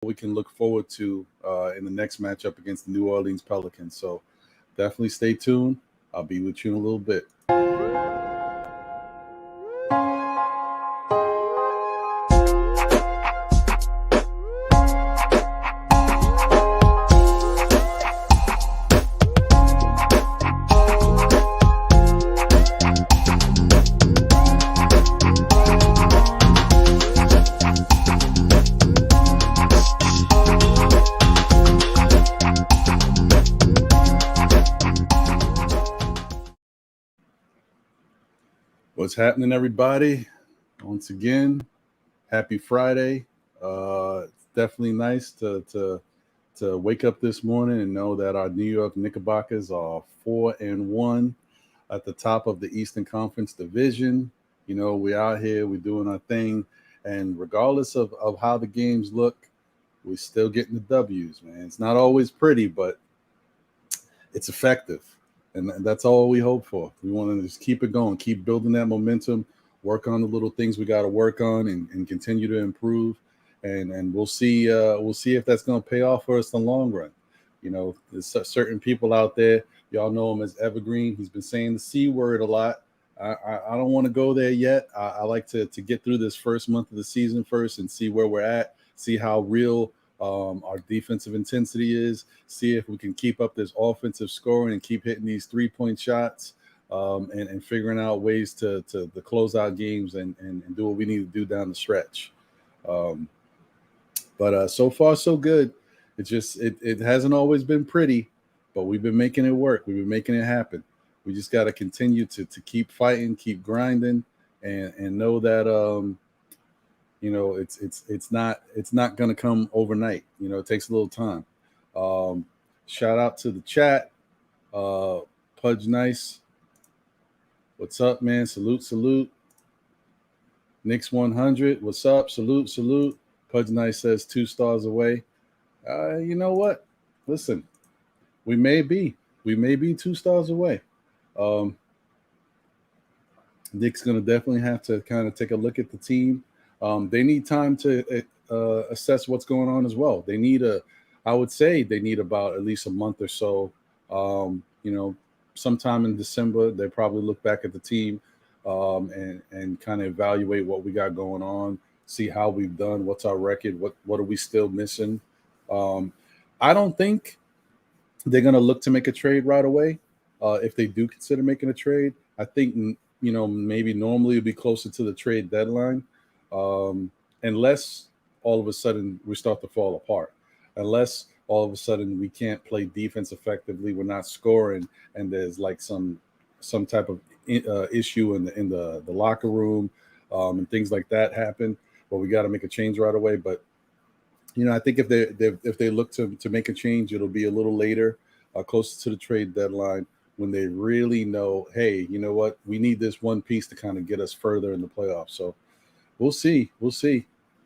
we can look forward to in the next matchup against the New Orleans Pelicans. So definitely stay tuned. I'll be with you in a little bit. What's happening, everybody? Once again, happy Friday. It's definitely nice to wake up this morning and know that our New York Knickerbockers are 4-1 at the top of the Eastern Conference Division. You know, we're out here, we're doing our thing, and regardless of how the games look, we're still getting the W's, man. It's not always pretty, but it's effective. And that's all we hope for. We want to just keep it going, keep building that momentum, work on the little things we got to work on, and continue to improve. And we'll see if that's going to pay off for us in the long run. You know, there's certain people out there. Y'all know him as Evergreen. He's been saying the C word a lot. I don't want to go there yet. I like to get through this first month of the season first and see where we're at, see how real our defensive intensity is, see if we can keep up this offensive scoring and keep hitting these 3-point shots, and figuring out ways to close out games and do what we need to do down the stretch. But so far so good. It hasn't always been pretty, but we've been making it work. We've been making it happen. We just got to continue to keep fighting, keep grinding, and know that you know, it's not going to come overnight. You know, it takes a little time. Shout out to the chat. Pudge Nice. What's up, man? Salute. Knicks 100. What's up? Salute. Pudge Nice says 2 stars away. You know what? Listen, we may be 2 stars away. Nick's going to definitely have to kind of take a look at the team. They need time to assess what's going on as well. I would say they need about at least a month or so. You know, sometime in December, they probably look back at the team and kind of evaluate what we got going on, see how we've done, what's our record, what are we still missing. I don't think they're going to look to make a trade right away. If they do consider making a trade, I think, you know, maybe normally it'd be closer to the trade deadline. Unless all of a sudden we start to fall apart, unless all of a sudden we can't play defense effectively, we're not scoring, and there's like some type of issue in the locker room, and things like that happen, but we got to make a change right away. But you know, I think if they look to make a change, it'll be a little later, closer to the trade deadline, when they really know, hey, you know what, we need this one piece to kind of get us further in the playoffs. So we'll see.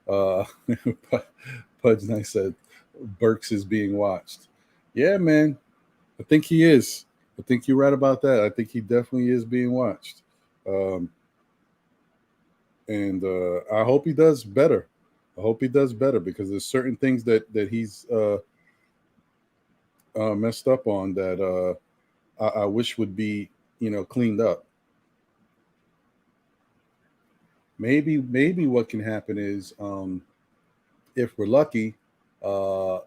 Pudge Nice said Burks is being watched. Yeah, man. I think he is. I think you're right about that. I think he definitely is being watched. And I hope he does better. Because there's certain things that he's messed up on that I wish would be, you know, cleaned up. Maybe what can happen is, if we're lucky, you know,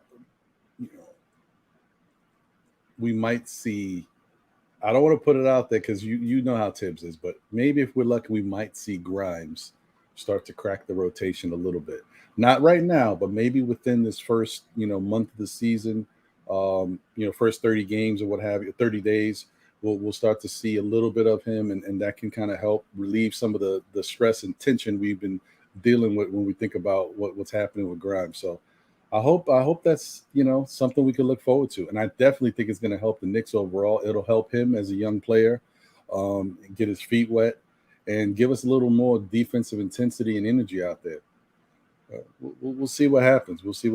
we might see. I don't want to put it out there because you know how Tibbs is, but maybe if we're lucky, we might see Grimes start to crack the rotation a little bit. Not right now, but maybe within this first, you know, month of the season, you know, first 30 games or what have you, 30 days. We'll start to see a little bit of him, and that can kind of help relieve some of the stress and tension we've been dealing with when we think about what's happening with Grimes. So I hope that's, you know, something we can look forward to. And I definitely think it's going to help the Knicks overall. It'll help him as a young player, get his feet wet and give us a little more defensive intensity and energy out there. We'll see what happens. What's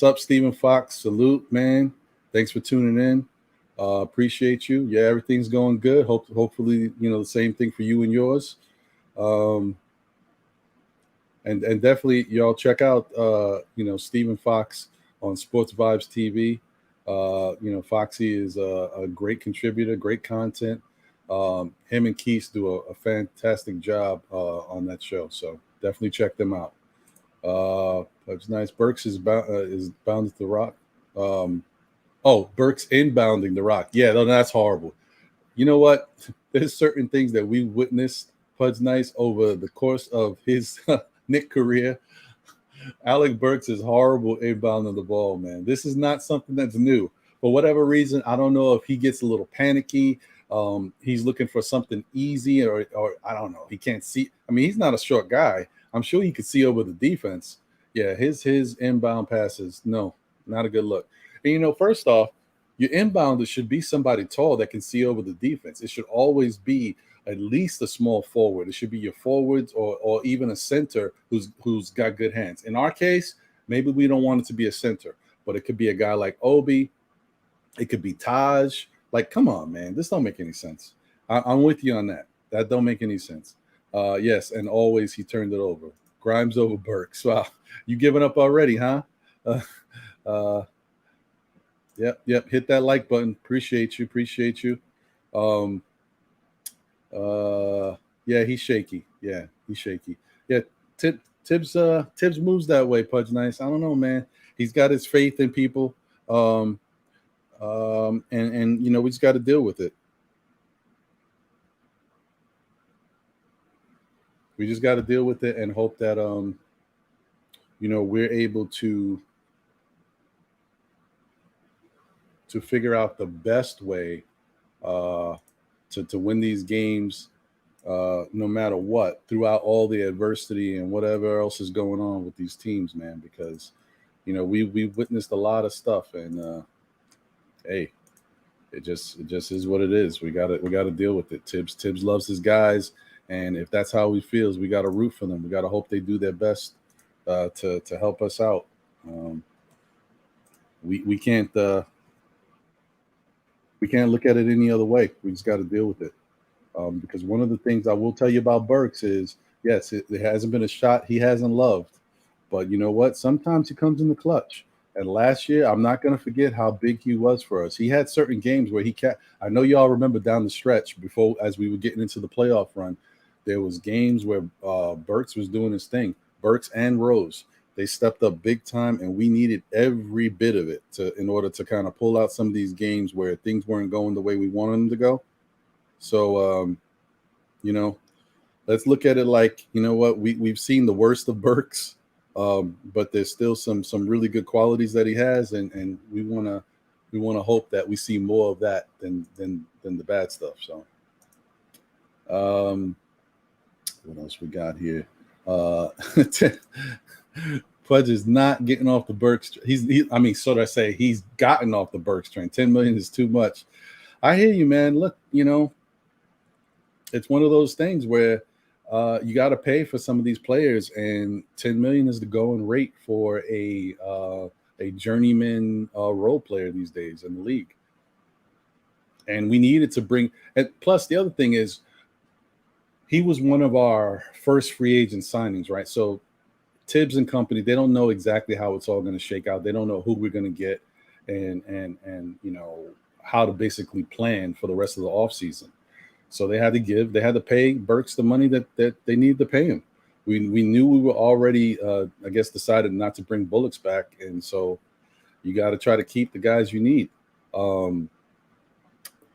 up, Stephen Fox? Salute, man. Thanks for tuning in. Appreciate you. Yeah, everything's going good. Hopefully, you know, the same thing for you and yours. and definitely y'all check out Stephen Fox on Sports Vibes TV. Foxy is a great contributor, great content. Him and Keith do a fantastic job on that show, so definitely check them out. That's nice. Burks is bound to the Rock. Burks inbounding the Rock. Yeah, no, that's horrible. You know what? There's certain things that we witnessed, Pudge Nice, over the course of his Knicks career. Alec Burks is horrible inbounding the ball, man. This is not something that's new. For whatever reason, I don't know if he gets a little panicky. He's looking for something easy, or I don't know. He can't see. I mean, he's not a short guy. I'm sure he could see over the defense. Yeah, his inbound passes, no, not a good look. And, first off, your inbounder should be somebody tall that can see over the defense. It should always be at least a small forward. It should be your forwards or even a center who's got good hands. In our case, maybe we don't want it to be a center, but it could be a guy like Obi. It could be Taj. Like, come on, man. This don't make any sense. I'm with you on that. That don't make any sense. Yes, and always he turned it over. Grimes over Burks. Wow. You giving up already, huh? Yep. Hit that like button. Appreciate you. Yeah, he's shaky. Yeah, Tibbs moves that way, Pudge Nice. I don't know, man. He's got his faith in people. And we just got to deal with it. We just got to deal with it and hope that we're able to figure out the best way to win these games, no matter what, throughout all the adversity and whatever else is going on with these teams, man. Because we witnessed a lot of stuff, and hey, it just is what it is. We got to deal with it. Tibbs loves his guys, and if that's how he feels, we got to root for them. We got to hope they do their best to help us out. We can't look at it any other way. We just got to deal with it. Because one of the things I will tell you about Burks is, yes, it hasn't been a shot he hasn't loved, but you know what? Sometimes he comes in the clutch. And last year, I'm not going to forget how big he was for us. He had certain games where I know y'all remember down the stretch before, as we were getting into the playoff run, there was games where Burks was doing his thing. Burks and Rose, they stepped up big time, and we needed every bit of it in order to kind of pull out some of these games where things weren't going the way we wanted them to go. So, let's look at it like, you know what, we've seen the worst of Burks, but there's still some really good qualities that he has, and we want to hope that we see more of that than the bad stuff. So, what else we got here? Pudge is not getting off the Burks. He's gotten off the Burks train. 10 million is too much. I hear you, man. Look, it's one of those things where you got to pay for some of these players, and 10 million is the going rate for a journeyman role player these days in the league. And we needed to bring. And plus, the other thing is, he was one of our first free agent signings, right? So Tibbs and company, they don't know exactly how it's all going to shake out. They don't know who we're going to get, and how to basically plan for the rest of the offseason. So they had to pay Burks the money that they needed to pay him. We knew we were already, decided not to bring Bullocks back. And so you got to try to keep the guys you need.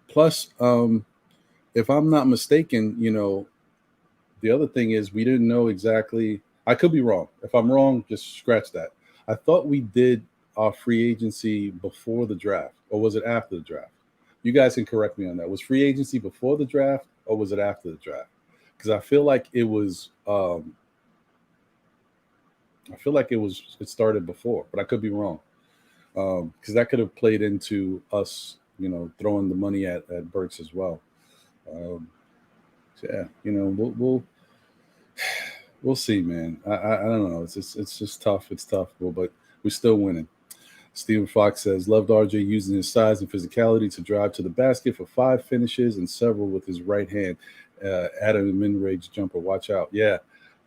Plus, if I'm not mistaken, the other thing is we didn't know exactly. I could be wrong. If I'm wrong, just scratch that. I thought we did our free agency before the draft, or was it after the draft? You guys can correct me on that. Was free agency before the draft, or was it after the draft? Because I feel like it was. It started before, but I could be wrong. Because that could have played into us, throwing the money at Burks as well. We'll see, man. I don't know. It's just tough. It's tough, but we're still winning. Stephen Fox says, loved RJ using his size and physicality to drive to the basket for 5 finishes and several with his right hand. Added a mid-range jumper. Watch out. Yeah.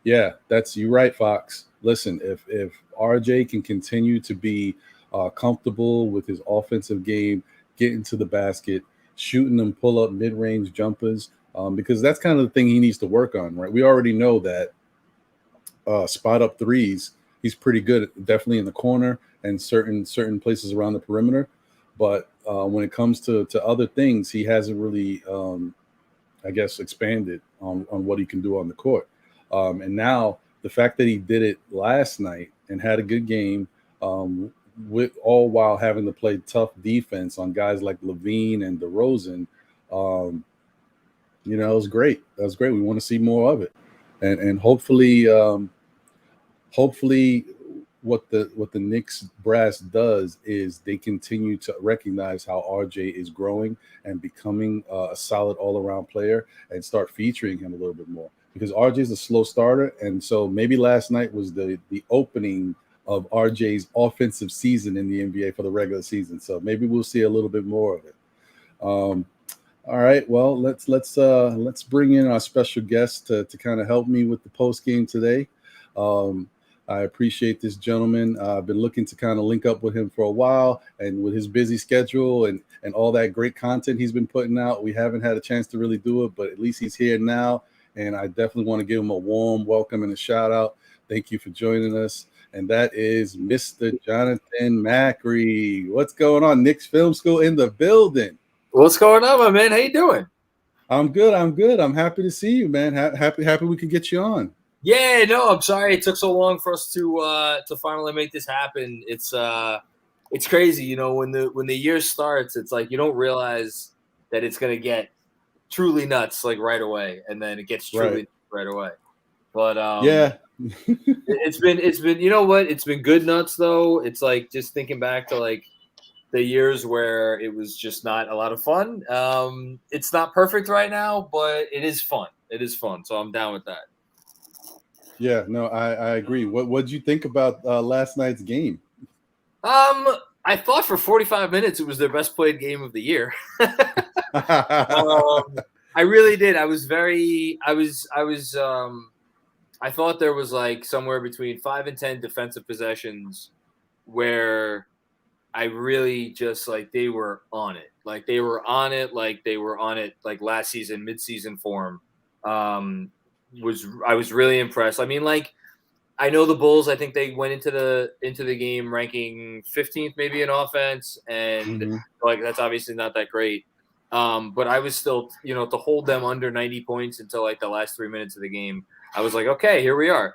Yeah, that's you right, Fox. Listen, if RJ can continue to be comfortable with his offensive game, getting to the basket, shooting them pull up mid range jumpers, because that's kind of the thing he needs to work on, right? We already know that spot up threes, he's pretty good, definitely in the corner and certain places around the perimeter. But when it comes to other things, he hasn't really, I guess, expanded on what he can do on the court. And now the fact that he did it last night and had a good game, with all while having to play tough defense on guys like Levine and DeRozan, it was great. That was great. We want to see more of it, and hopefully what the Knicks brass does is they continue to recognize how RJ is growing and becoming a solid all-around player and start featuring him a little bit more, because RJ is a slow starter, and so maybe last night was the opening of RJ's offensive season in the NBA for the regular season. So maybe we'll see a little bit more of it. All right, well, let's bring in our special guest to kind of help me with the post game today. I appreciate this gentleman. I've been looking to kind of link up with him for a while, and with his busy schedule and all that great content he's been putting out, we haven't had a chance to really do it, but at least he's here now, and I definitely want to give him a warm welcome and a shout out. Thank you for joining us, and that is Mr. Jonathan Macri. What's going on? Knicks Film School in the building. What's going on, my man? How you doing? I'm good. I'm happy to see you, man. Happy we could get you on. Yeah, no, I'm sorry it took so long for us to finally make this happen. It's crazy, when the year starts, it's like you don't realize that it's gonna get truly nuts like right away, and then it gets truly right away. But yeah, it's been it's been good nuts though. It's like just thinking back to like the years where it was just not a lot of fun. It's not perfect right now, but it is fun. It is fun, so I'm down with that. Yeah, no, I agree. What'd you think about last night's game? I thought for 45 minutes it was their best played game of the year. I really did. I thought there was like somewhere between 5 and 10 defensive possessions where I really just like they were on it. Like they were on it like last season, mid-season form. I was really impressed. I mean, like, I know the Bulls, I think they went into the game ranking 15th maybe in offense, and like that's obviously not that great. But I was still, to hold them under 90 points until like the last 3 minutes of the game, I was like, okay, here we are.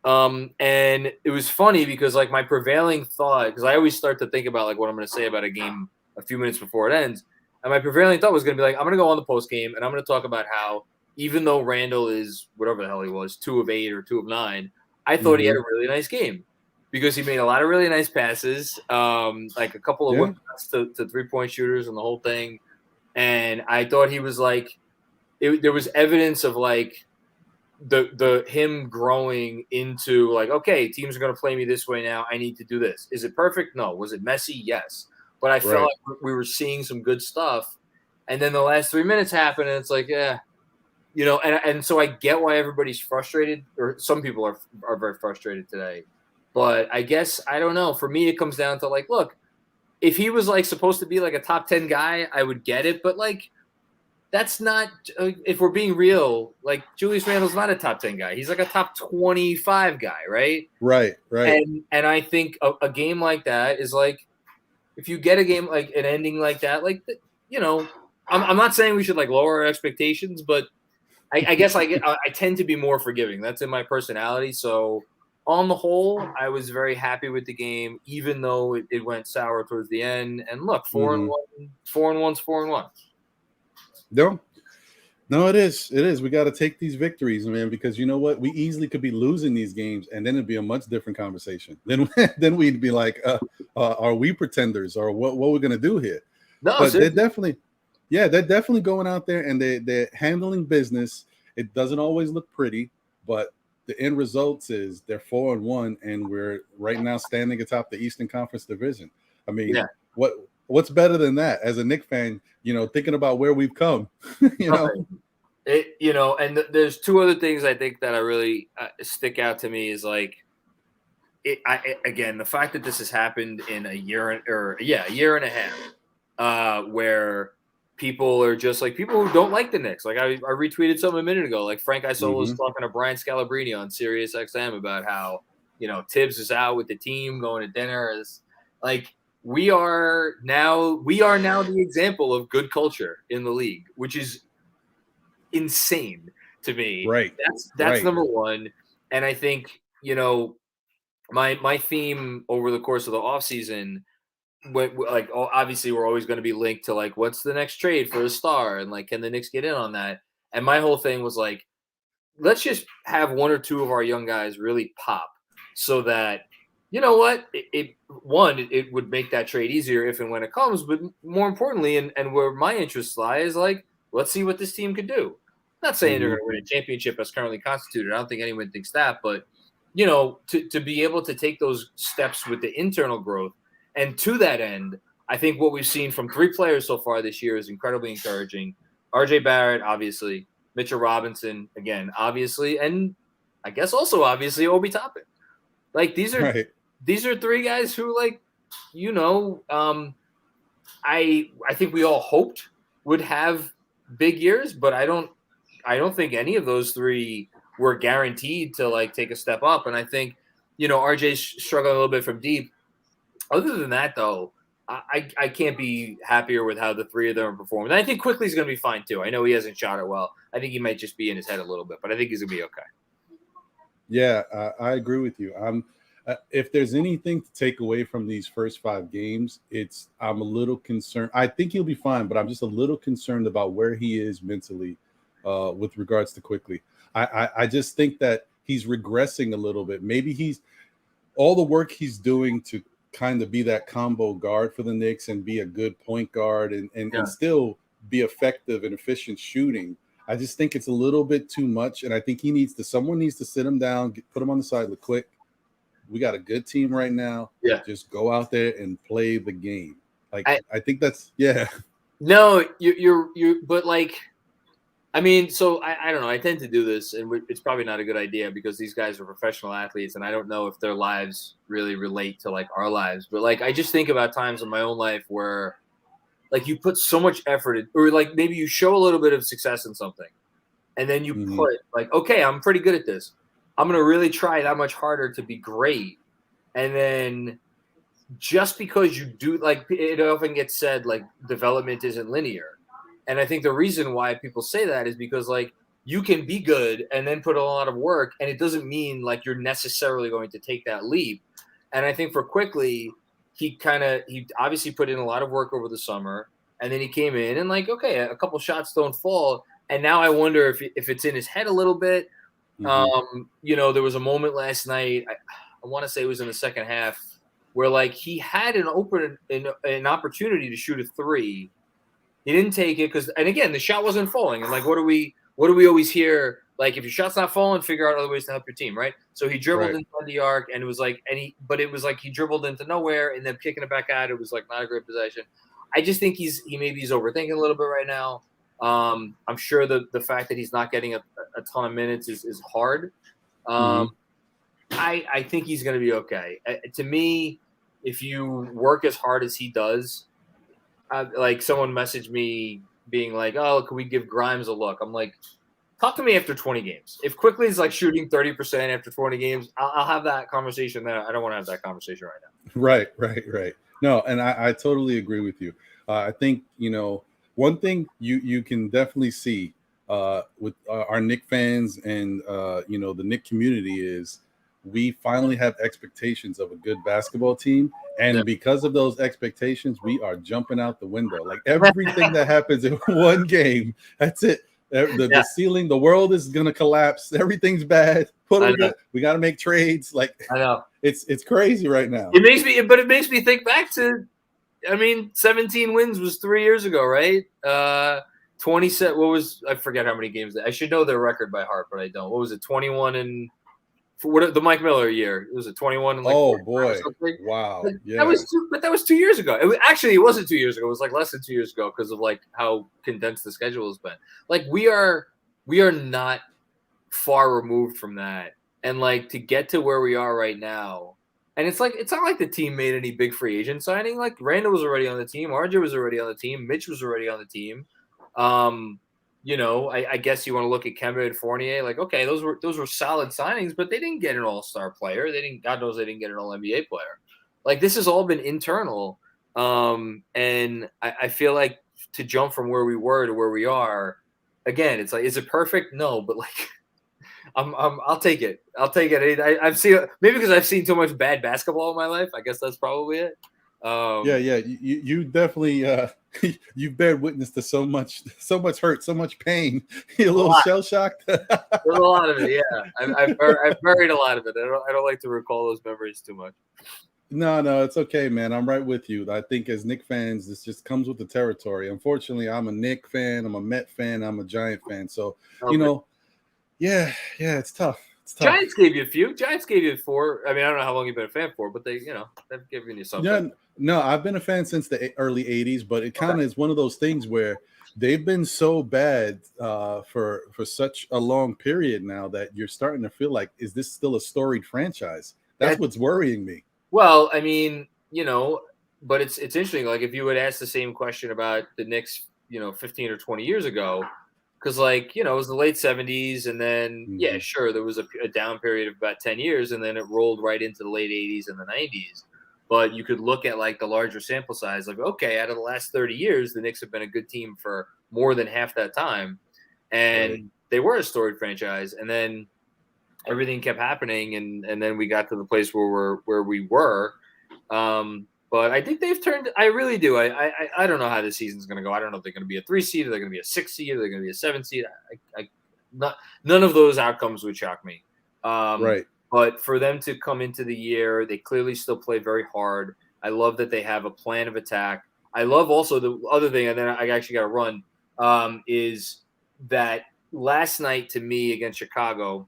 And it was funny because like my prevailing thought, because I always start to think about like what I'm going to say about a game a few minutes before it ends, and my prevailing thought was going to be like, I'm going to go on the post game and I'm going to talk about how even though Randle is whatever the hell he was, 2 of 8 or 2 of 9, I thought he had a really nice game because he made a lot of really nice passes, like a couple of whip shots to 3-point shooters and the whole thing. And I thought he was like, there was evidence of like the him growing into like, okay, teams are going to play me this way now. I need to do this. Is it perfect? No. Was it messy? Yes. But I felt like we were seeing some good stuff. And then the last 3 minutes happened, and it's like, yeah. And so I get why everybody's frustrated, or some people are very frustrated today. But I guess, I don't know. For me, it comes down to like, look, if he was like supposed to be like a top 10 guy, I would get it. But like, that's not, if we're being real, like Julius Randle's not a top 10 guy. He's like a top 25 guy, right? Right. And I think a game like that is like, if you get a game like an ending like that, like, I'm not saying we should like lower our expectations, but I guess I tend to be more forgiving. That's in my personality. So on the whole, I was very happy with the game, even though it went sour towards the end. And look, 4-1, 4-1's 4-1. No, it is. We got to take these victories, man, because you know what? We easily could be losing these games, and then it'd be a much different conversation. Then we'd be like, are we pretenders, or what we're gonna do here? No, but they're definitely going out there and they're handling business. It doesn't always look pretty, but the end results is they're 4-1, and we're right now standing atop the Eastern Conference Division. I mean, what's better than that? As a Knicks fan, thinking about where we've come, And there's two other things I think that I really stick out to me is like, again, the fact that this has happened in a year and a half, where people are just like people who don't like the Knicks. Like I retweeted something a minute ago. Like Frank Isola was talking to Brian Scalabrine on Sirius XM about how Tibbs is out with the team going to dinner. Is like we are now the example of good culture in the league, which is insane to me. Right. That's number one. And I think my theme over the course of the offseason, like obviously we're always going to be linked to like what's the next trade for a star and like can the Knicks get in on that. And my whole thing was like, let's just have one or two of our young guys really pop so that it would make that trade easier if and when it comes. But more importantly, and where my interests lie is like, let's see what this team could do. I'm not saying they're going to win a championship as currently constituted. I don't think anyone thinks that, but to be able to take those steps with the internal growth. And to that end, I think what we've seen from three players so far this year is incredibly encouraging. RJ Barrett, obviously, Mitchell Robinson, again, obviously, and I guess also obviously Obi Toppin. Like these are three guys who I think we all hoped would have big years, but I don't think any of those three were guaranteed to like take a step up. And I think, RJ's struggling a little bit from deep. Other than that, though, I can't be happier with how the three of them are performing. And I think Quickly's going to be fine, too. I know he hasn't shot it well. I think he might just be in his head a little bit, but I think he's going to be okay. Yeah, I agree with you. If there's anything to take away from these first 5 games, I'm a little concerned. I think he'll be fine, but I'm just a little concerned about where he is mentally with regards to Quickly. I just think that he's regressing a little bit. Maybe all the work he's doing to kind of be that combo guard for the Knicks and be a good point guard and still be effective and efficient shooting. I just think it's a little bit too much. And I think someone needs to sit him down, put him on the side, look quick. We got a good team right now. Yeah. Just go out there and play the game. Like, I think that's, yeah. No, but like, I mean, so I don't know. I tend to do this, and it's probably not a good idea because these guys are professional athletes, and I don't know if their lives really relate to like our lives. But like, I just think about times in my own life where, like, you put so much effort in, or like maybe you show a little bit of success in something, and then you put like, okay, I'm pretty good at this. I'm gonna really try that much harder to be great, and then just because you do, like, it often gets said like development isn't linear. And I think the reason why people say that is because, like, you can be good and then put a lot of work, and it doesn't mean, like, you're necessarily going to take that leap. And I think for Quickly, he obviously put in a lot of work over the summer, and then he came in and, like, okay, a couple shots don't fall. And now I wonder if it's in his head a little bit. There was a moment last night, I want to say it was in the second half, where, like, he had an opportunity to shoot a three. He didn't take it and again, the shot wasn't falling. And like, what do we always hear? Like, if your shot's not falling, figure out other ways to help your team, right? So he dribbled into the arc, and it was like, but it was like he dribbled into nowhere, and then kicking it back out, it was like not a great possession. I just think he's overthinking a little bit right now. I'm sure the fact that he's not getting a ton of minutes is hard. I think he's going to be okay. To me, if you work as hard as he does. Like, someone messaged me being like, oh, can we give Grimes a look? I'm like, talk to me after 20 games. If Quickly's like shooting 30% after 20 games, I'll have that conversation then. I don't want to have that conversation right now. Right. No, and I totally agree with you. I think, one thing you can definitely see with our Knick fans and, the Knick community is we finally have expectations of a good basketball team. And because of those expectations, we are jumping out the window. Like, everything that happens in one game, that's it. The ceiling, the world is going to collapse. Everything's bad. We got to make trades. Like, I know. It's crazy right now. It makes me think back to, 17 wins was 3 years ago, right? 27. I forget how many games. I should know their record by heart, but I don't. What was it? 21 and the Mike Miller year? It was a 21 and like. Oh boy! Wow. Yeah. That was 2 years ago. It wasn't 2 years ago. It was like less than 2 years ago because of like how condensed the schedule has been. Like, we are we are not far removed from that. And like to get to where we are right now, and it's not like the team made any big free agent signing. Like Randall was already on the team, RJ was already on the team, Mitch was already on the team. I guess you want to look at Kemba and Fournier. Like, okay, those were solid signings, but they didn't get an all-star player. God knows they didn't get an all NBA player. Like this has all been internal. And I feel like to jump from where we were to where we are, again, it's like, is it perfect? No, but like I'll take it. I'll take it. I've seen, maybe because I've seen too much bad basketball in my life. I guess that's probably it. Yeah. You definitely you've bear witness to so much hurt, so much pain. You're a little shell shocked. There's a lot of it. Yeah, I've buried a lot of it. I don't like to recall those memories too much. No, it's okay, man. I'm right with you. I think as Knicks fans, this just comes with the territory. Unfortunately, I'm a Knicks fan, I'm a Met fan, I'm a Giant fan. So, yeah, it's tough. It's tough. Giants gave you a few. Giants gave you 4. I mean, I don't know how long you've been a fan for, but they've given you something. Yeah, no, I've been a fan since the early 80s, but it kind of is one of those things where they've been so bad for such a long period now that you're starting to feel like, is this still a storied franchise? That's what's worrying me. Well, I mean, but it's interesting. Like if you would ask the same question about the Knicks, 15 or 20 years ago, because like, it was the late 70s, and then yeah, sure, there was a down period of about 10 years, and then it rolled right into the late 80s and the 90s. But you could look at like the larger sample size, like, okay, out of the last 30 years, the Knicks have been a good team for more than half that time, and they were a storied franchise, and then everything kept happening, and then we got to the place where we were. But I think they've turned. I really do. I don't know how this season's going to go. I don't know if they're going to be a 3 seed, or they're going to be a 6 seed, or they're going to be a 7 seed. None of those outcomes would shock me. Right. But for them to come into the year, they clearly still play very hard. I love that they have a plan of attack. I love also the other thing, and then I actually got to run, is that last night to me against Chicago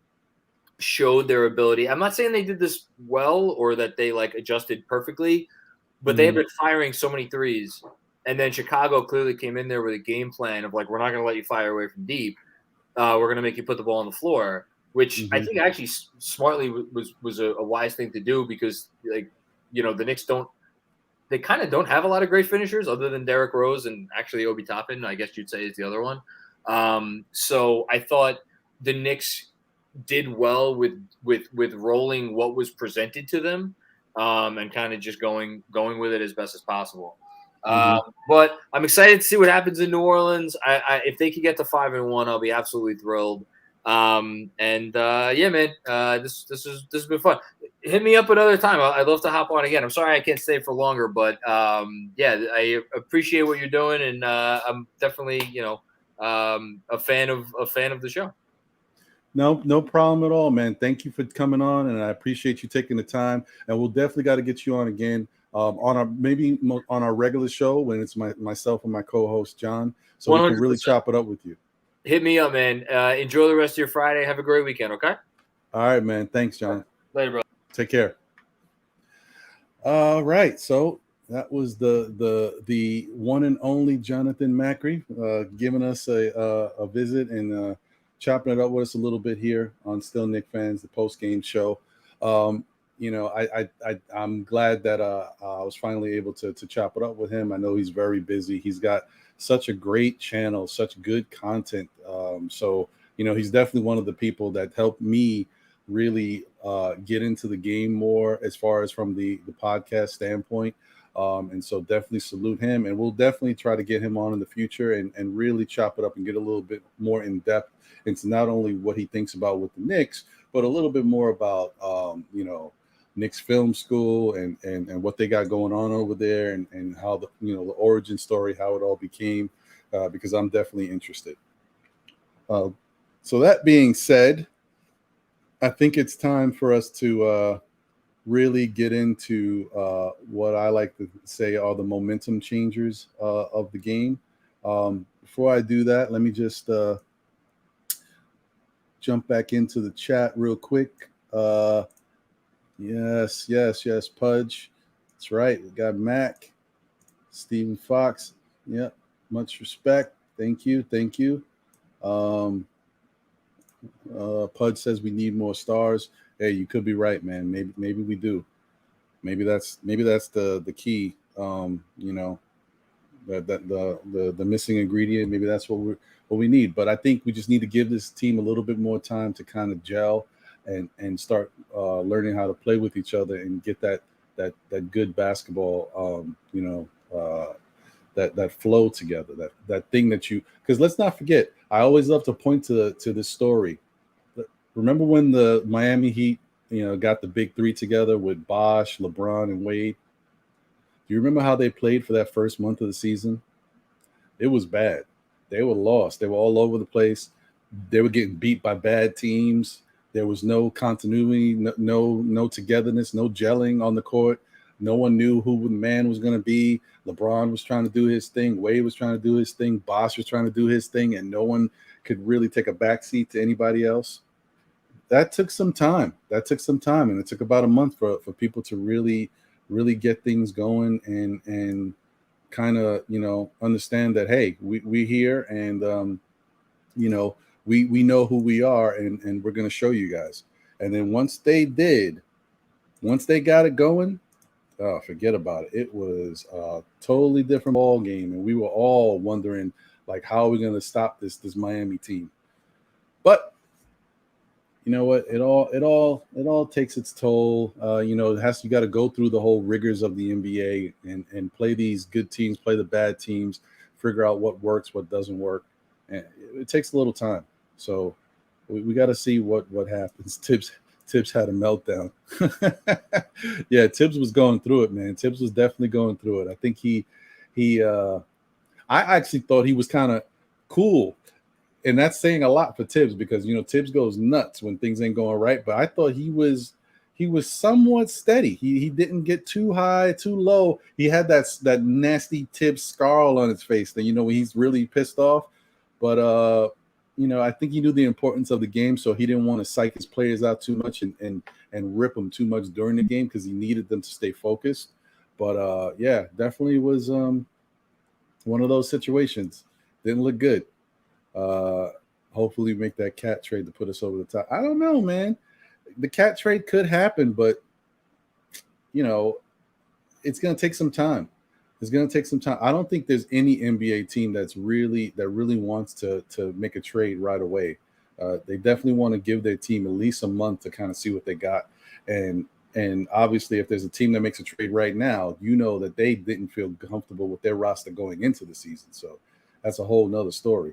showed their ability. I'm not saying they did this well or that they like adjusted perfectly, but they have been firing so many threes. And then Chicago clearly came in there with a game plan of like, we're not going to let you fire away from deep. We're going to make you put the ball on the floor, which I think actually smartly was a wise thing to do, because like, the Knicks they kind of don't have a lot of great finishers other than Derrick Rose, and actually Obi Toppin, I guess you'd say, is the other one. So I thought the Knicks did well with rolling what was presented to them, and kind of just going with it as best as possible. But I'm excited to see what happens in New Orleans. If they could get to 5-1, I'll be absolutely thrilled. Yeah, man, this has been fun. Hit me up another time. I'd love to hop on again. I'm sorry I can't stay for longer, but yeah, I appreciate what you're doing, and I'm definitely a fan of the show. No problem at all, man. Thank you for coming on, and I appreciate you taking the time. And we'll definitely got to get you on again on our regular show when it's myself and my co-host John, so 100%. We can really chop it up with you. Hit me up, man. Enjoy the rest of your Friday. Have a great weekend. Okay. All right, man. Thanks, John. Later, bro. Take care. All right, so that was the one and only Jonathan Macri giving us a visit and chopping it up with us a little bit here on Still Knicks Fans, the post-game show. I'm glad that I was finally able to chop it up with him. I know he's very busy. He's got such a great channel, such good content. So he's definitely one of the people that helped me really get into the game more as far as from the podcast standpoint. And so definitely salute him, and we'll definitely try to get him on in the future and really chop it up and get a little bit more in depth into not only what he thinks about with the Knicks, but a little bit more about, Knicks Film School and what they got going on over there, and how the origin story, how it all became, because I'm definitely interested. So that being said, I think it's time for us to really get into what I like to say are the momentum changers of the game. Before I do that, let me just jump back into the chat real quick. Yes, Pudge. That's right. We got Mac, Stephen Fox. Yep, much respect. Thank you. Pudge says we need more stars. Hey, you could be right, man. Maybe we do. Maybe that's the key. You know, that the missing ingredient. Maybe that's what we need. But I think we just need to give this team a little bit more time to kind of gel and start learning how to play with each other and get that good basketball. You know, that flow together. That thing that you, because let's not forget. I always love to point to this story. Remember when the Miami Heat, you know, got the big three together with Bosh, LeBron, and Wade? Do you remember how they played for that first month of the season? It was bad. They were lost. They were all over the place. They were getting beat by bad teams. There was no continuity, no togetherness, no gelling on the court. No one knew who the man was going to be. LeBron was trying to do his thing. Wade was trying to do his thing. Bosh was trying to do his thing, and no one could really take a backseat to anybody else. That took some time. And it took about a month for people to really get things going and kind of, you know, understand that, hey, we here, and you know, we know who we are, and we're going to show you guys. And then once they got it going, oh, forget about it. It was a totally different ball game, and we were all wondering, like, how are we going to stop this Miami team? But you know what? It all takes its toll. You know, you got to go through the whole rigors of the NBA and play these good teams, play the bad teams, figure out what works, what doesn't work, and it takes a little time. So we got to see what happens. Tibbs had a meltdown. Yeah, Tibbs was going through it, man. Tibbs was definitely going through it. I think I actually thought he was kind of cool. And that's saying a lot for Tibbs, because, you know, Tibbs goes nuts when things ain't going right. But I thought he was somewhat steady. He didn't get too high, too low. He had that nasty Tibbs scarl on his face that, you know, when he's really pissed off. But you know, I think he knew the importance of the game, so he didn't want to psych his players out too much and rip them too much during the game, because he needed them to stay focused. But yeah, definitely was one of those situations. Didn't look good. Hopefully make that cat trade to put us over the top. I don't know, man. The cat trade could happen, but you know, it's going to take some time. I don't think there's any NBA team that really wants to make a trade right away. They definitely want to give their team at least a month to kind of see what they got. And obviously, if there's a team that makes a trade right now, you know that they didn't feel comfortable with their roster going into the season. So that's a whole nother story.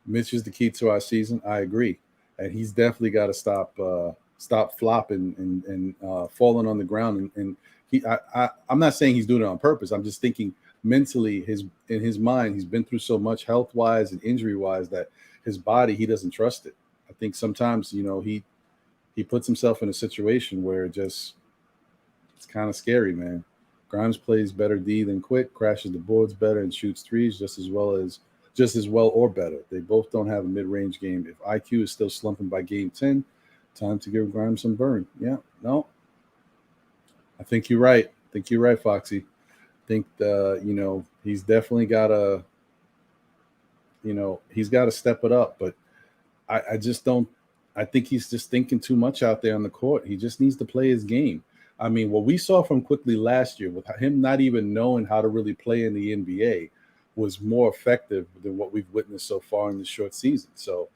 Mitch is the key to our season. I agree, and he's definitely got to stop flopping and falling on the ground. And I'm not saying he's doing it on purpose. I'm just thinking mentally, in his mind, he's been through so much health wise and injury wise that his body, he doesn't trust it. I think sometimes, you know, he puts himself in a situation where it's kind of scary, man. Grimes plays better D than Quick, crashes the boards better, and shoots threes just as well or better. They both don't have a mid-range game. If IQ is still slumping by game 10, time to give Grimes some burn. Yeah, no. I think you're right. Foxy. I think you know, he's definitely got to, you know, he's got to step it up. But I just don't. I think he's just thinking too much out there on the court. He just needs to play his game. I mean, what we saw from Quickly last year, with him not even knowing how to really play in the NBA, was more effective than what we've witnessed so far in the short season. So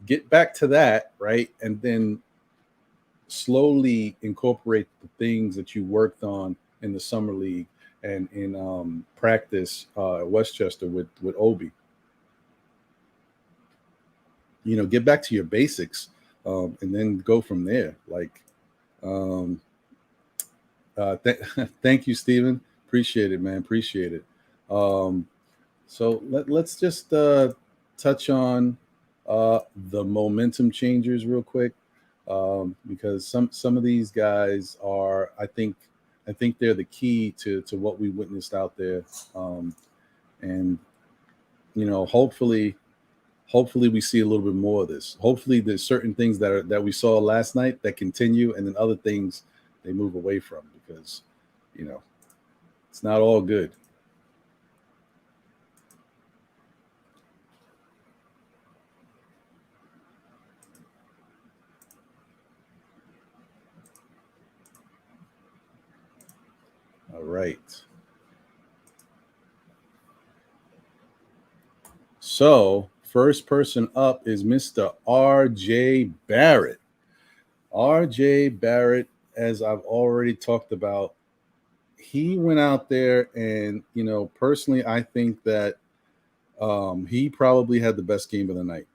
get back to that, right? And then slowly incorporate the things that you worked on in the summer league and in practice at Westchester with Obi. You know, get back to your basics, and then go from there. Like, thank you, Steven. Appreciate it, man. Appreciate it. So let's just touch on the momentum changers real quick, because some of these guys are, I think they're the key to what we witnessed out there, and you know, hopefully we see a little bit more of this. Hopefully there's certain things that we saw last night that continue, and then other things they move away from, because you know, it's not all good. All right. So, first person up is Mr. RJ Barrett. RJ Barrett, as I've already talked about, he went out there and, personally, I think that he probably had the best game of the night.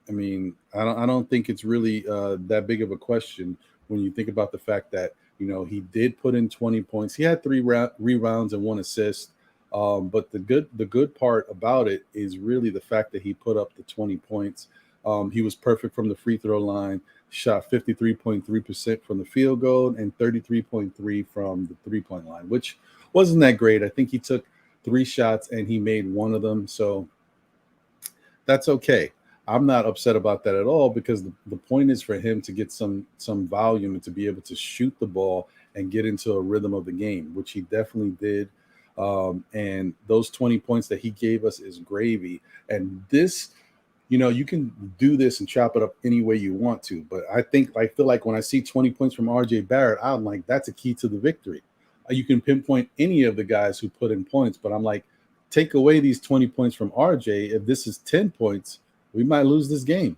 I mean, I don't think it's really that big of a question when you think about the fact that he did put in 20 points. He had three rebounds and one assist. But the good part about it is really the fact that he put up the 20 points. He was perfect from the free throw line, shot 53.3% from the field goal and 33.3% from the 3-point line, which wasn't that great. I think he took 3 shots and he made one of them. So that's okay. I'm not upset about that at all because the point is for him to get some volume and to be able to shoot the ball and get into a rhythm of the game, which he definitely did. And those 20 points that he gave us is gravy. And this, you can do this and chop it up any way you want to. But I feel like when I see 20 points from RJ Barrett, I'm like, that's a key to the victory. You can pinpoint any of the guys who put in points, but I'm like, take away these 20 points from RJ. If this is 10 points, we might lose this game.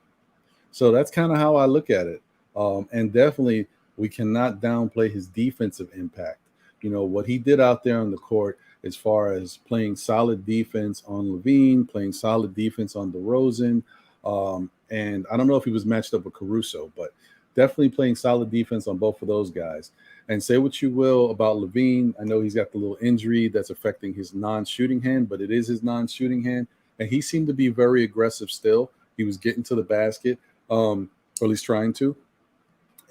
So that's kind of how I look at it. And definitely, we cannot downplay his defensive impact. What he did out there on the court as far as playing solid defense on Levine, playing solid defense on DeRozan. And I don't know if he was matched up with Caruso, but definitely playing solid defense on both of those guys. And say what you will about Levine. I know he's got the little injury that's affecting his non-shooting hand, but it is his non-shooting hand. And he seemed to be very aggressive still. He was getting to the basket, or at least trying to.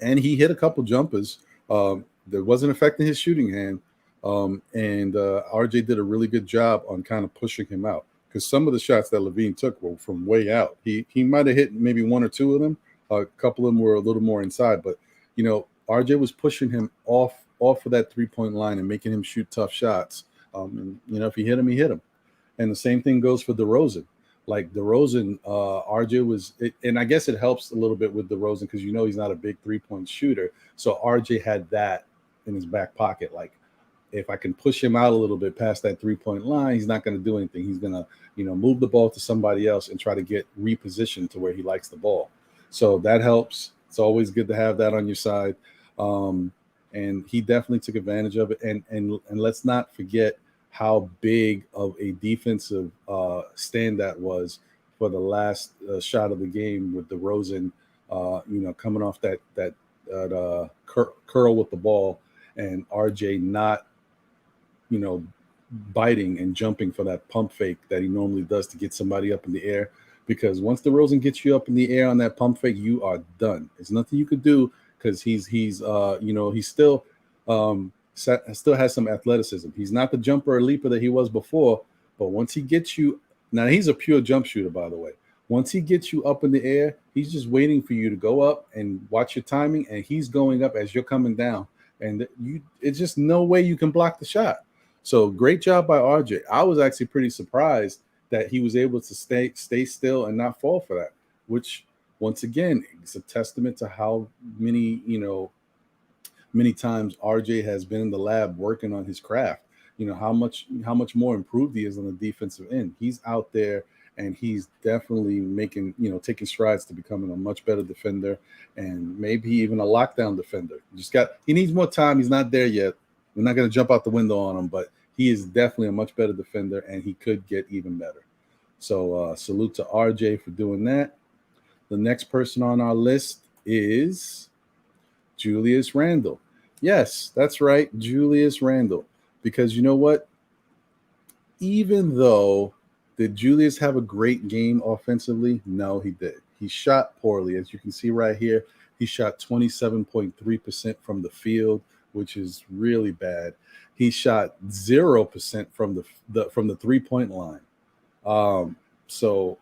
And he hit a couple jumpers that wasn't affecting his shooting hand. And RJ did a really good job on kind of pushing him out because some of the shots that Levine took were from way out. He might have hit maybe 1 or 2 of them. A couple of them were a little more inside. But, RJ was pushing him off of that 3-point line and making him shoot tough shots. And, if he hit him, he hit him. And the same thing goes for DeRozan. Like DeRozan, RJ was, and I guess it helps a little bit with DeRozan because he's not a big 3-point shooter. So RJ had that in his back pocket. Like, if I can push him out a little bit past that 3-point line, he's not going to do anything. He's going to, move the ball to somebody else and try to get repositioned to where he likes the ball. So that helps. It's always good to have that on your side. And he definitely took advantage of it. And let's not forget how big of a defensive stand that was for the last shot of the game with DeRozan, coming off that curl with the ball and RJ not, biting and jumping for that pump fake that he normally does to get somebody up in the air. Because once DeRozan gets you up in the air on that pump fake, you are done. There's nothing you could do because he's still still has some athleticism. He's not the jumper or leaper that he was before, but once he gets you, now he's a pure jump shooter, by the way. Once he gets you up in the air, he's just waiting for you to go up and watch your timing, and he's going up as you're coming down. And it's just no way you can block the shot. So great job by RJ. I was actually pretty surprised that he was able to stay still and not fall for that, which once again, it's a testament to how many times RJ has been in the lab working on his craft. How much more improved he is on the defensive end. He's out there and he's definitely taking strides to becoming a much better defender and maybe even a lockdown defender. He needs more time. He's not there yet. We're not going to jump out the window on him, but he is definitely a much better defender and he could get even better. So salute to RJ for doing that. The next person on our list is Julius Randle. Yes, that's right, Julius Randle. Because you know what? Even though, did Julius have a great game offensively? No, he did. He shot poorly. As you can see right here, he shot 27.3% from the field, which is really bad. He shot 0% from the 3-point line. So,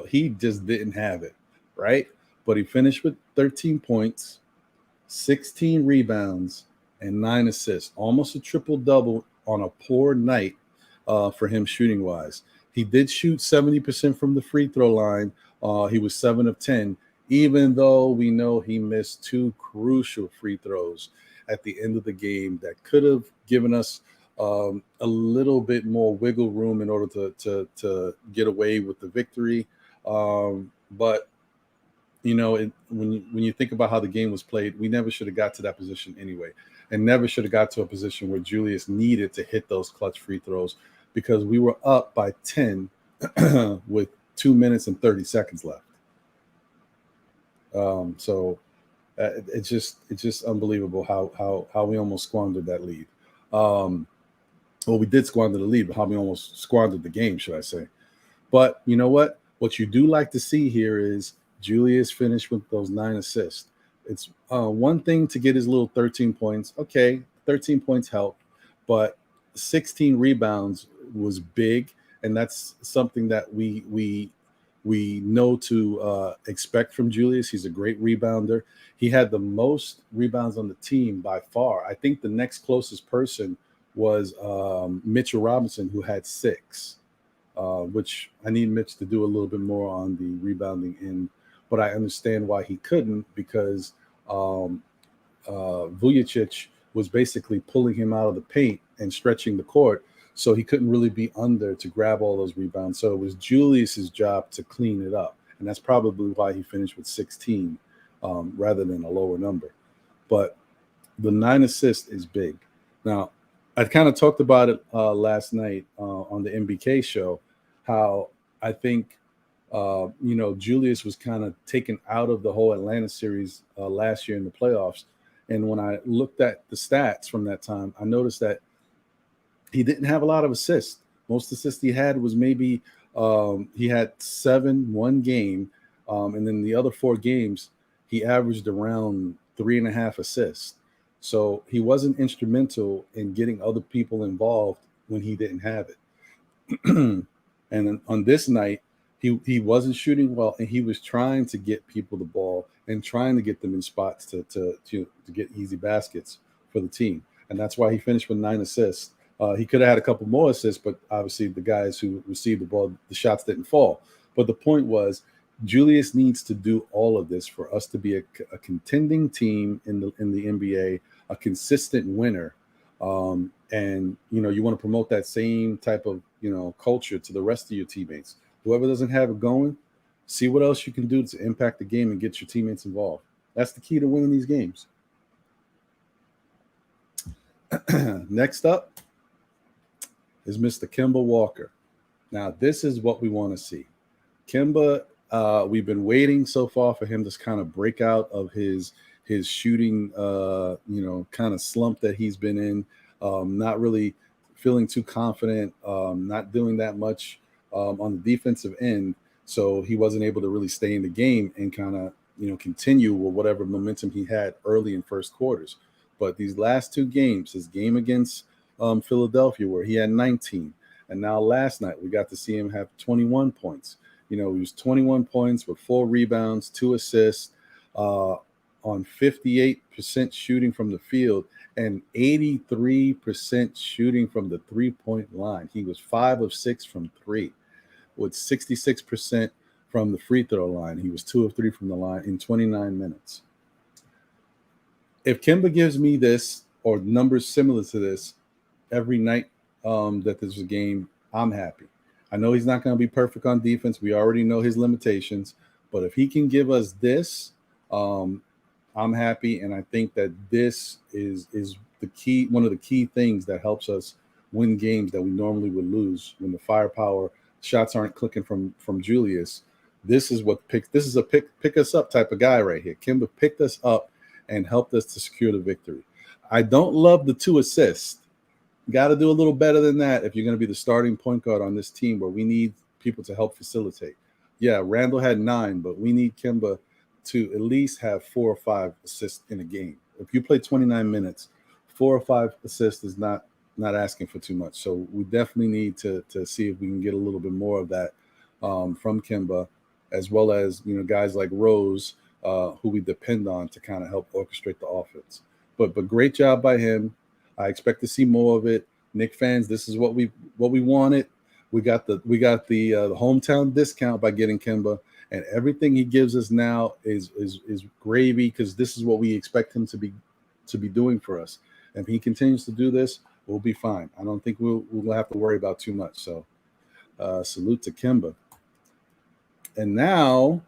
he just didn't have it, right? But he finished with 13 points, 16 rebounds, and 9 assists, almost a triple-double on a poor night for him shooting-wise. He did shoot 70% from the free throw line. He was 7 of 10, even though we know he missed 2 crucial free throws. at the end of the game that could have given us a little bit more wiggle room in order to get away with the victory. But when you think about how the game was played, we never should have got to that position anyway, and never should have got to a position where Julius needed to hit those clutch free throws, because we were up by 10 with 2 minutes and 30 seconds left. So it's just unbelievable how we almost squandered that lead. Well, we did squander the lead, but how we almost squandered the game, should I say. But you know what? What you do like to see here is Julius finished with those 9 assists. It's one thing to get his little 13 points. Okay, 13 points help, but 16 rebounds was big, and that's something that we know to expect from Julius. He's a great rebounder. He had the most rebounds on the team by far. I think the next closest person was Mitchell Robinson, who had 6, which I need Mitch to do a little bit more on the rebounding end. But I understand why he couldn't, because Vujicic was basically pulling him out of the paint and stretching the court, so he couldn't really be under to grab all those rebounds. So it was Julius's job to clean it up, and that's probably why he finished with 16 rather than a lower number. But the 9 assists is big. Now, I kind of talked about it last night on the MBK show, how I think Julius was kind of taken out of the whole Atlanta series last year in the playoffs. And when I looked at the stats from that time, I noticed that he didn't have a lot of assists. Most assists he had was maybe he had 7 one game. And then the other 4 games, he averaged around 3.5 assists. So he wasn't instrumental in getting other people involved when he didn't have it. And on this night, he wasn't shooting well, and he was trying to get people the ball and trying to get them in spots to get easy baskets for the team. And that's why he finished with 9 assists. He could have had a couple more assists, but obviously the guys who received the ball, the shots didn't fall. But the point was, Julius needs to do all of this for us to be a contending team in the NBA, a consistent winner. And you want to promote that same type of culture to the rest of your teammates. Whoever doesn't have it going, see what else you can do to impact the game and get your teammates involved. That's the key to winning these games. Next up is Mr. Kimball Walker. Now, this is what we want to see. Kimba, we've been waiting so far for him to kind of break out of his shooting, kind of slump that he's been in, not really feeling too confident, not doing that much on the defensive end. So he wasn't able to really stay in the game and kind of, continue with whatever momentum he had early in first quarters. But these last 2 games, his game against Philadelphia, where he had 19, and now last night we got to see him have 21 points. He was 21 points with 4 rebounds, 2 assists, on 58% shooting from the field and 83% shooting from the 3-point line. He was 5 of 6 from 3, with 66% from the free throw line. He was 2 of 3 from the line in 29 minutes. If Kimba gives me this or numbers similar to this every night that there's a game, I'm happy. I know he's not going to be perfect on defense. We already know his limitations. But if he can give us this, I'm happy. And I think that this is the key, one of the key things that helps us win games that we normally would lose when the firepower shots aren't clicking from Julius. This is a pick us up type of guy right here. Kimba picked us up and helped us to secure the victory. I don't love the 2 assists. Got to do a little better than that if you're going to be the starting point guard on this team where we need people to help facilitate. Yeah, Randle had 9, but we need Kimba to at least have 4 or 5 assists in a game. If you play 29 minutes, 4 or 5 assists is not asking for too much. So we definitely need to see if we can get a little bit more of that from Kimba, as well as guys like Rose, who we depend on to kind of help orchestrate the offense. But great job by him. I expect to see more of it. Knicks fans, this is what we wanted. We got the hometown discount by getting Kimba, and everything he gives us now is gravy, because this is what we expect him to be to be doing for us. And if he continues to do this, we'll be fine. I don't think we'll have to worry about too much. So salute to Kimba. And now,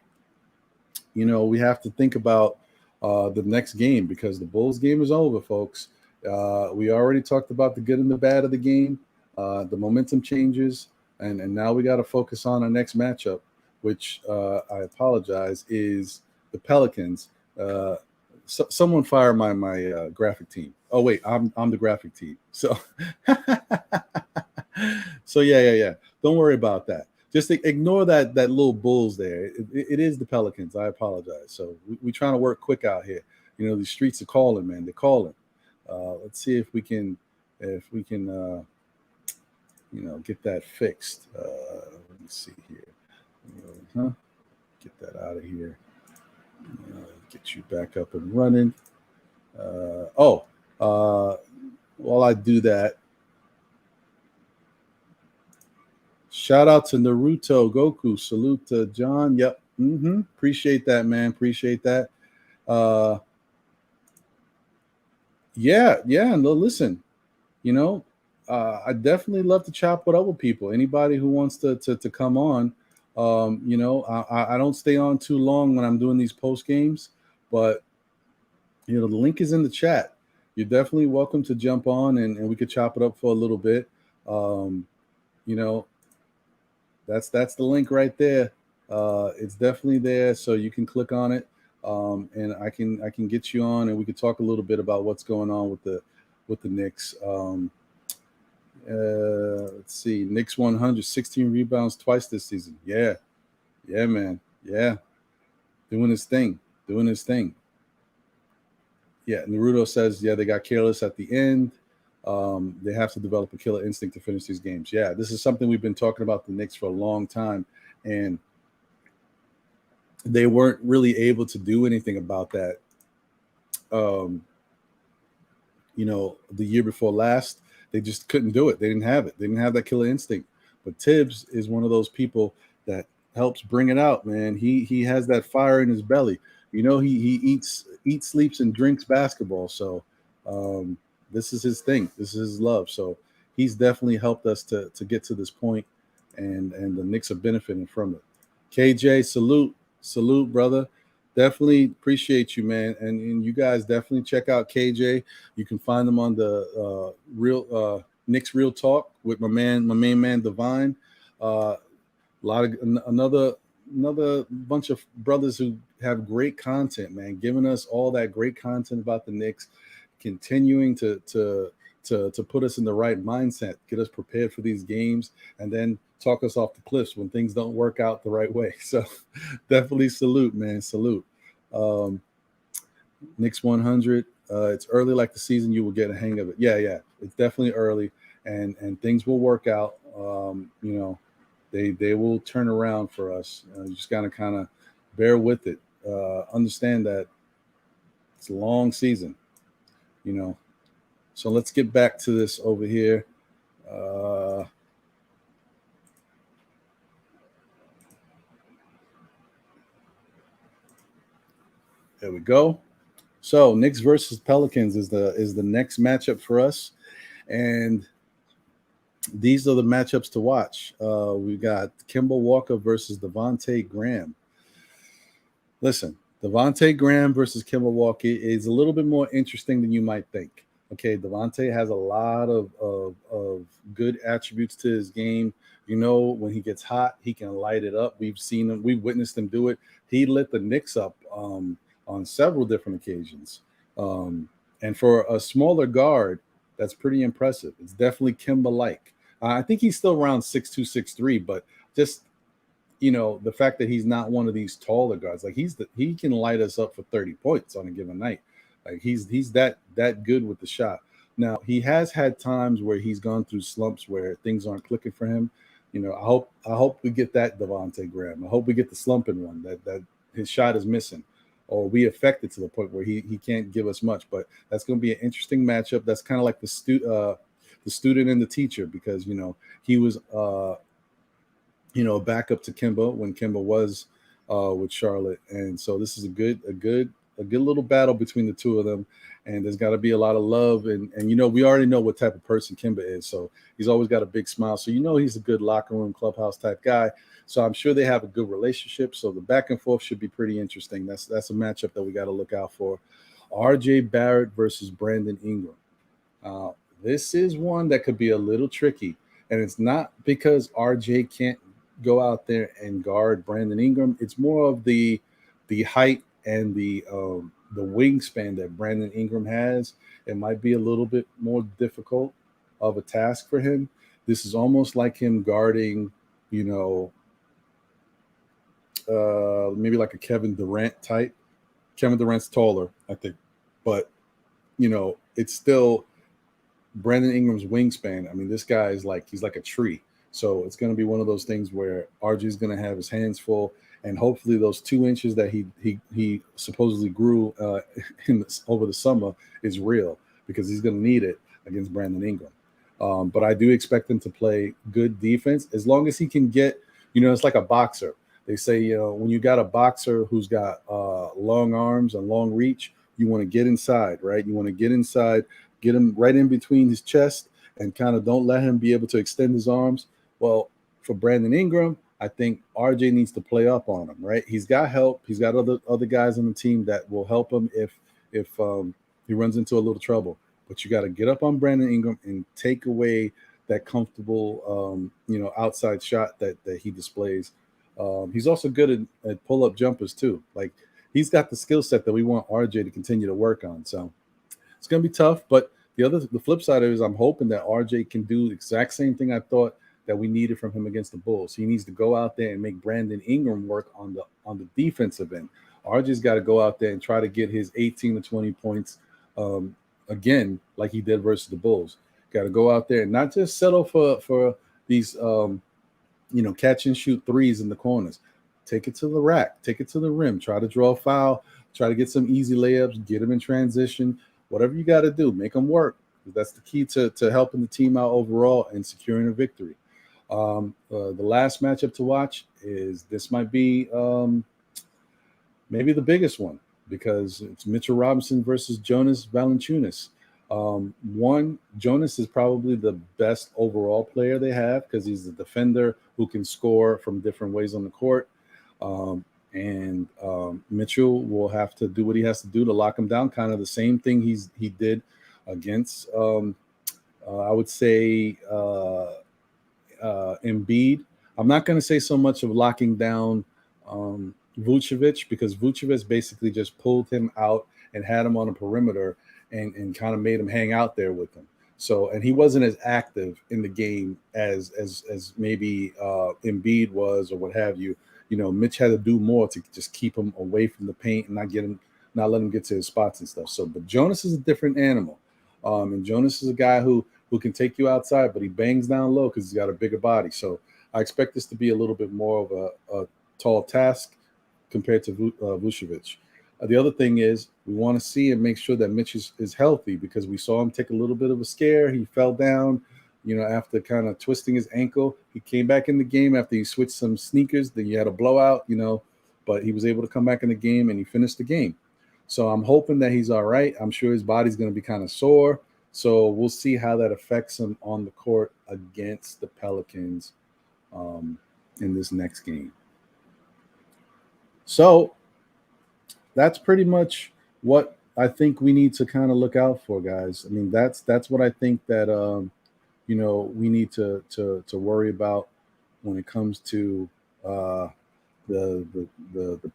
we have to think about the next game, because the Bulls game is over, folks. We already talked about the good and the bad of the game. The momentum changes, and now we got to focus on our next matchup, which I apologize, is the Pelicans. Someone fire my graphic team. Oh wait, I'm the graphic team. So yeah. Don't worry about that. Just ignore that little Bulls there. It is the Pelicans. I apologize. So we trying to work quick out here. The streets are calling, man. They're calling. Let's see if we can get that fixed. Let me see here. Get that out of here. Get you back up and running. While I do that, shout out to Naruto, Goku, salute to John. Yep. Appreciate that, man. Appreciate that. Yeah. No, listen, I definitely love to chop it up with people. Anybody who wants to come on, I don't stay on too long when I'm doing these post games, but the link is in the chat. You're definitely welcome to jump on and we could chop it up for a little bit. That's the link right there. It's definitely there, so you can click on it, and I can get you on, and we could talk a little bit about what's going on with the Knicks. Let's see, Knicks 100, 16 rebounds twice this season. Yeah, man. Yeah, doing his thing. Yeah, Naruto says, they got careless at the end. They have to develop a killer instinct to finish these games. Yeah, this is something we've been talking about the Knicks for a long time, and they weren't really able to do anything about that. The year before last, they just couldn't do it. They didn't have it. They didn't have that killer instinct. But Tibbs is one of those people that helps bring it out, man. He has that fire in his belly. He eats, sleeps, and drinks basketball. So this is his thing. This is his love. So he's definitely helped us to get to this point, and the Knicks are benefiting from it. KJ, salute, brother. Definitely appreciate you, man. And you guys definitely check out KJ. You can find them on the Knicks Real Talk with my main man Divine. Another bunch of brothers who have great content, man, giving us all that great content about the Knicks, continuing to put us in the right mindset, get us prepared for these games, and then talk us off the cliffs when things don't work out the right way. So definitely salute, man. Salute. Knicks 100. It's early like the season. You will get a hang of it. Yeah. It's definitely early, and things will work out. They will turn around for us. You just got to kind of bear with it. Understand that it's a long season, So let's get back to this over here. There we go. So Knicks versus Pelicans is the next matchup for us, and these are the matchups to watch. We got Kimball Walker versus Devonta Graham. Listen, Devonta Graham versus Kimball Walker is a little bit more interesting than you might think. Okay, Devonta has a lot of good attributes to his game. When he gets hot, he can light it up. We've seen him. We've witnessed him do it. He lit the Knicks up on several different occasions. And for a smaller guard, that's pretty impressive. It's definitely Kimba-like. I think he's still around 6'2", 6'3", but just, the fact that he's not one of these taller guards, like he can light us up for 30 points on a given night. Like he's that good with the shot. Now, he has had times where he's gone through slumps where things aren't clicking for him. I hope we get that Devonta Graham. I hope we get the slumping one that his shot is missing, or we affected to the point where he can't give us much. But that's going to be an interesting matchup. That's kind of like the student and the teacher, because he was backup to Kimba when Kimba was with Charlotte, and so this is a good good little battle between the two of them, and there's got to be a lot of love. And we already know what type of person Kimba is, so he's always got a big smile. So he's a good locker room, clubhouse type guy. So I'm sure they have a good relationship. So the back and forth should be pretty interesting. That's a matchup that we got to look out for. R.J. Barrett versus Brandon Ingram. This is one that could be a little tricky, and it's not because R.J. can't go out there and guard Brandon Ingram. It's more of the height and the wingspan that Brandon Ingram has. It might be a little bit more difficult of a task for him. This is almost like him guarding, maybe like a Kevin Durant type. Kevin Durant's taller, I think, but it's still Brandon Ingram's wingspan. I mean, this guy is he's like a tree. So it's going to be one of those things where RJ is going to have his hands full, and hopefully those 2 inches that he supposedly grew over the summer is real, because he's going to need it against Brandon Ingram. But I do expect him to play good defense as long as he can get. It's like a boxer. They say, when you got a boxer who's got long arms and long reach, you want to get inside, right? You want to get inside, get him right in between his chest, and kind of don't let him be able to extend his arms. Well, for Brandon Ingram, I think RJ needs to play up on him, right? He's got help. He's got other guys on the team that will help him if he runs into a little trouble. But you got to get up on Brandon Ingram and take away that comfortable, outside shot that he displays. He's also good at pull-up jumpers too. He's got the skill set that we want RJ to continue to work on. So it's going to be tough. But the flip side of it is I'm hoping that RJ can do the exact same thing I thought that we needed from him against the Bulls. He needs to go out there and make Brandon Ingram work on the defensive end. RJ's got to go out there and try to get his 18 to 20 points again, like he did versus the Bulls. Got to go out there and not just settle for these catch and shoot threes in the corners. Take it to the rack, take it to the rim, try to draw a foul, try to get some easy layups, get them in transition. Whatever you got to do, make them work. That's the key to helping the team out overall and securing a victory. The last matchup to watch is this might be maybe the biggest one, because it's Mitchell Robinson versus Jonas Valenciunis. Jonas is probably the best overall player they have because he's a defender who can score from different ways on the court. And Mitchell will have to do what he has to do to lock him down. Kind of the same thing he did against, I would say, Embiid. I'm not going to say so much of locking down Vucevic, because Vucevic basically just pulled him out and had him on a perimeter and kind of made him hang out there with him. So, and he wasn't as active in the game as maybe Embiid was or what have you. Mitch had to do more to just keep him away from the paint and not let him get to his spots and stuff. So, but Jonas is a different animal. And Jonas is a guy who can take you outside, but he bangs down low because he's got a bigger body. So I expect this to be a little bit more of a tall task compared to Vucevic. The other thing is we want to see and make sure that Mitch is healthy, because we saw him take a little bit of a scare. He fell down, after kind of twisting his ankle. He came back in the game after he switched some sneakers. Then you had a blowout, but he was able to come back in the game and he finished the game. So I'm hoping that he's all right. I'm sure his body's going to be kind of sore. So we'll see how that affects him on the court against the Pelicans in this next game. So that's pretty much what I think we need to kind of look out for, guys. I mean, that's what I think that we need to worry about when it comes to the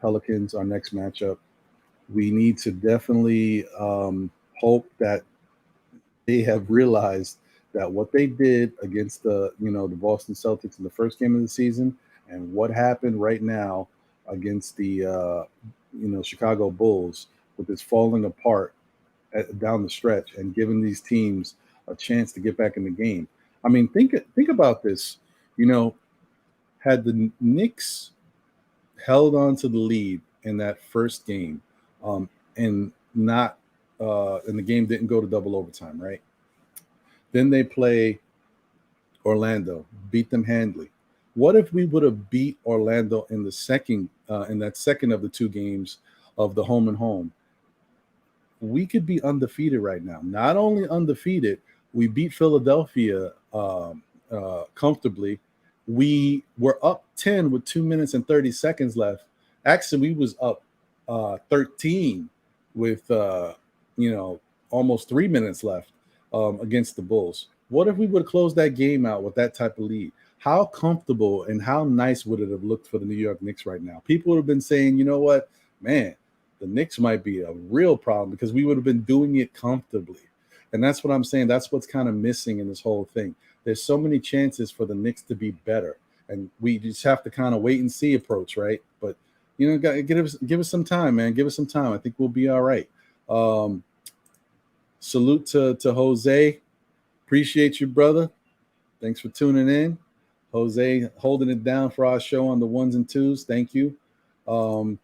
Pelicans, our next matchup. We need to definitely hope that they have realized that what they did against the Boston Celtics in the first game of the season and what happened right now against the Chicago Bulls, with this falling apart down the stretch and giving these teams a chance to get back in the game. I mean, think about this. Had the Knicks held on to the lead in that first game, and not and the game didn't go to double overtime, right? Then they play Orlando, beat them handily. What if we would have beat Orlando in the second, in that second of the two games of the home and home, we could be undefeated right now. Not only undefeated, we beat Philadelphia comfortably. We were up 10 with 2 minutes and 30 seconds left. Actually, we was up 13 with almost 3 minutes left against the Bulls. What if we would close that game out with that type of lead? How comfortable and how nice would it have looked for the New York Knicks right now? People would have been saying, you know what, man, the Knicks might be a real problem because we would have been doing it comfortably. And that's what I'm saying. That's what's kind of missing in this whole thing. There's so many chances for the Knicks to be better. And we just have to kind of wait and see approach, right? But, give us some time, man. Give us some time. I think we'll be all right. Salute to Jose. Appreciate you, brother. Thanks for tuning in. Jose holding it down for our show on the ones and twos. Thank you. We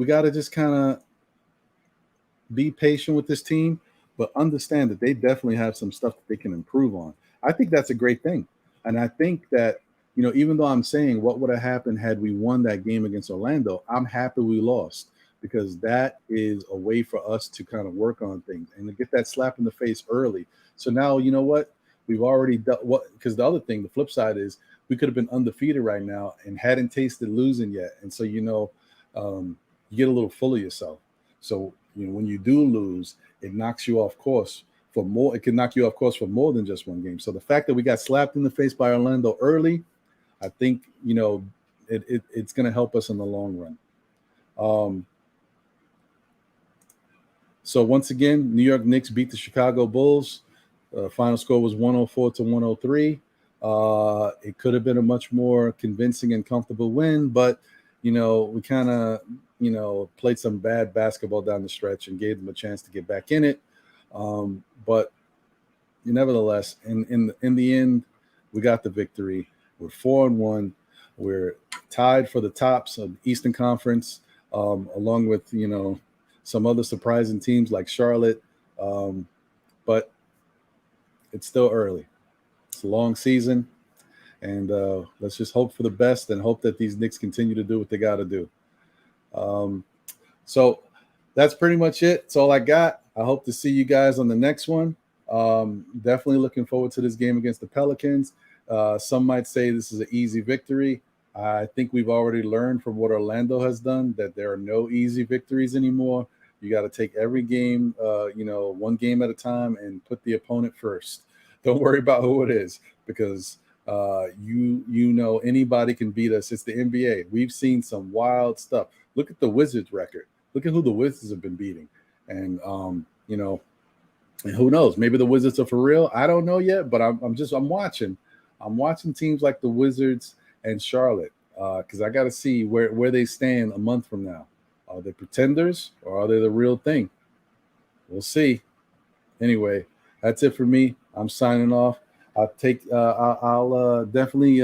got to just kind of be patient with this team, but understand that they definitely have some stuff that they can improve on. I think that's a great thing. And I think that, even though I'm saying what would have happened had we won that game against Orlando, I'm happy we lost because that is a way for us to kind of work on things and to get that slap in the face early. So now, you know what? We've already done what, because the other thing, the flip side is we could have been undefeated right now and hadn't tasted losing yet. And so, you get a little full of yourself. So, when you do lose, it knocks you off course for more. It can knock you off course for more than just one game. So the fact that we got slapped in the face by Orlando early, I think, it's going to help us in the long run. So once again, New York Knicks beat the Chicago Bulls. Final score was 104-103. It could have been a much more convincing and comfortable win, but, we kind of, played some bad basketball down the stretch and gave them a chance to get back in it. But nevertheless, in the end, we got the victory. We're 4-1. We're tied for the tops of the Eastern Conference, along with, some other surprising teams like Charlotte. But it's still early. It's a long season. And let's just hope for the best and hope that these Knicks continue to do what they got to do. So that's pretty much it. That's all I got. I hope to see you guys on the next one. Definitely looking forward to this game against the Pelicans. Some might say this is an easy victory. I think we've already learned from what Orlando has done that there are no easy victories anymore. You got to take every game, one game at a time and put the opponent first. Don't worry about who it is because anybody can beat us. It's the NBA. We've seen some wild stuff. Look at the Wizards record. Look at who the Wizards have been beating. And and who knows? Maybe the Wizards are for real. I don't know yet, but I'm watching. I'm watching teams like the Wizards and Charlotte because I got to see where they stand a month from now. Are they pretenders or are they the real thing? We'll see. Anyway, that's it for me. I'm signing off. I'll definitely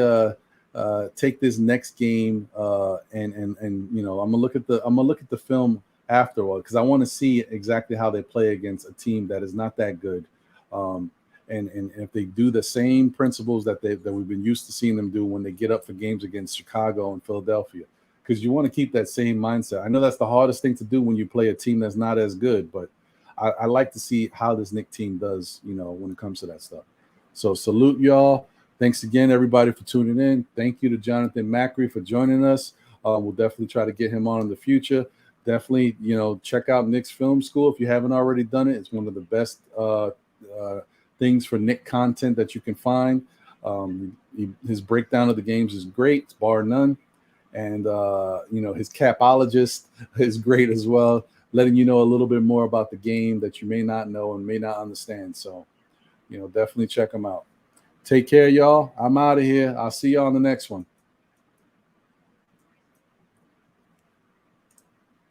take this next game and I'm gonna look at the film afterward because I want to see exactly how they play against a team that is not that good. And if they do the same principles that we've been used to seeing them do when they get up for games against Chicago and Philadelphia, because you want to keep that same mindset. I know that's the hardest thing to do when you play a team that's not as good, but I like to see how this Knicks team does, when it comes to that stuff. So salute y'all. Thanks again, everybody, for tuning in. Thank you to Jonathan Macri for joining us. We'll definitely try to get him on in the future. Definitely, check out Knicks Film School if you haven't already done it. It's one of the best things for Knick content that you can find. His breakdown of the games is great, bar none. And, his capologist is great as well, letting you know a little bit more about the game that you may not know and may not understand. So, definitely check them out. Take care, y'all. I'm out of here. I'll see you on the next one.